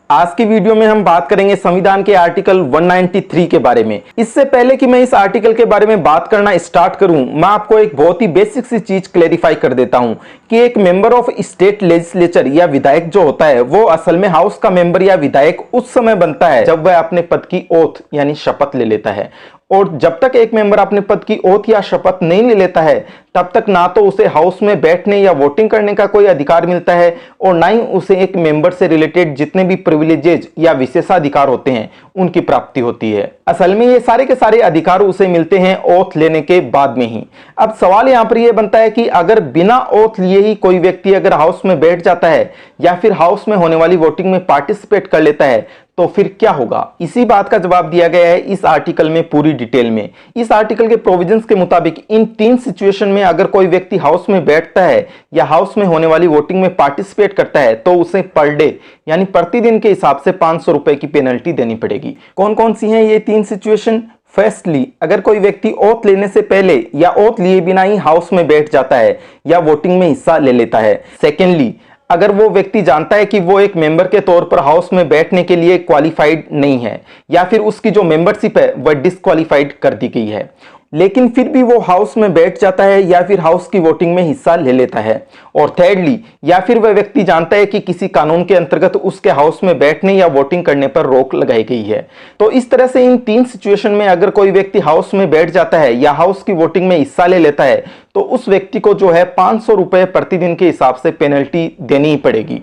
आज की वीडियो में हम बात करेंगे संविधान के आर्टिकल 193 के बारे में। इससे पहले कि मैं इस आर्टिकल के बारे में बात करना स्टार्ट करूं, मैं आपको एक बहुत ही बेसिक सी चीज क्लेरिफाई कर देता हूं कि एक मेंबर ऑफ स्टेट लेजिस्लेचर या विधायक जो होता है वो असल में हाउस का मेंबर या विधायक उस समय बनता है जब वह अपने पद की ओथ यानी शपथ ले लेता है। और जब तक एक मेंबर अपने पद की ओथ या शपथ नहीं ले लेता है तब तक ना तो उसे हाउस में बैठने या वोटिंग करने का कोई अधिकार मिलता है और ना ही उसे एक मेंबर से रिलेटेड जितने भी प्रिविलेजेज या विशेषाधिकार होते हैं उनकी प्राप्ति होती है। असल में ये सारे के सारे अधिकार उसे मिलते हैं ओथ लेने के बाद में ही। अब सवाल यहां पर यह बनता है कि अगर बिना ओथ लिए ही कोई व्यक्ति अगर हाउस में बैठ जाता है या फिर हाउस में होने वाली वोटिंग में पार्टिसिपेट कर लेता है तो फिर क्या होगा। इसी बात का जवाब दिया गया है इस आर्टिकल में पूरी डिटेल में। इस आर्टिकल के प्रोविजंस के मुताबिक इन 3 सिचुएशन में अगर कोई व्यक्ति हाउस में बैठता है या हाउस में होने वाली वोटिंग में पार्टिसिपेट करता है तो उसे पर डे यानी प्रतिदिन के हिसाब से 500 रुपए की पेनल्टी देनी पड़ेगी। कौन कौन सी हैं ये 3 सिचुएशन? फर्स्टली, अगर कोई व्यक्ति ओथ लेने से पहले या ओथ लिए बिना ही हाउस में बैठ जाता है या वोटिंग में हिस्सा ले लेता है। सेकेंडली, अगर वो व्यक्ति जानता है कि वो एक मेंबर के तौर पर हाउस में बैठने के लिए क्वालिफाइड नहीं है या फिर उसकी जो मेंबरशिप है वह डिस्क्वालिफाइड कर दी गई है, लेकिन फिर भी वो हाउस में बैठ जाता है या फिर हाउस की वोटिंग में हिस्सा ले लेता है। और थर्डली, या फिर वह व्यक्ति जानता है कि किसी कानून के अंतर्गत उसके हाउस में बैठने या वोटिंग करने पर रोक लगाई गई है। तो इस तरह से इन 3 सिचुएशन में अगर कोई व्यक्ति हाउस में बैठ जाता है या हाउस की वोटिंग में हिस्सा ले लेता है तो उस व्यक्ति को जो है 500 रुपए प्रतिदिन के हिसाब से पेनल्टी देनी ही पड़ेगी।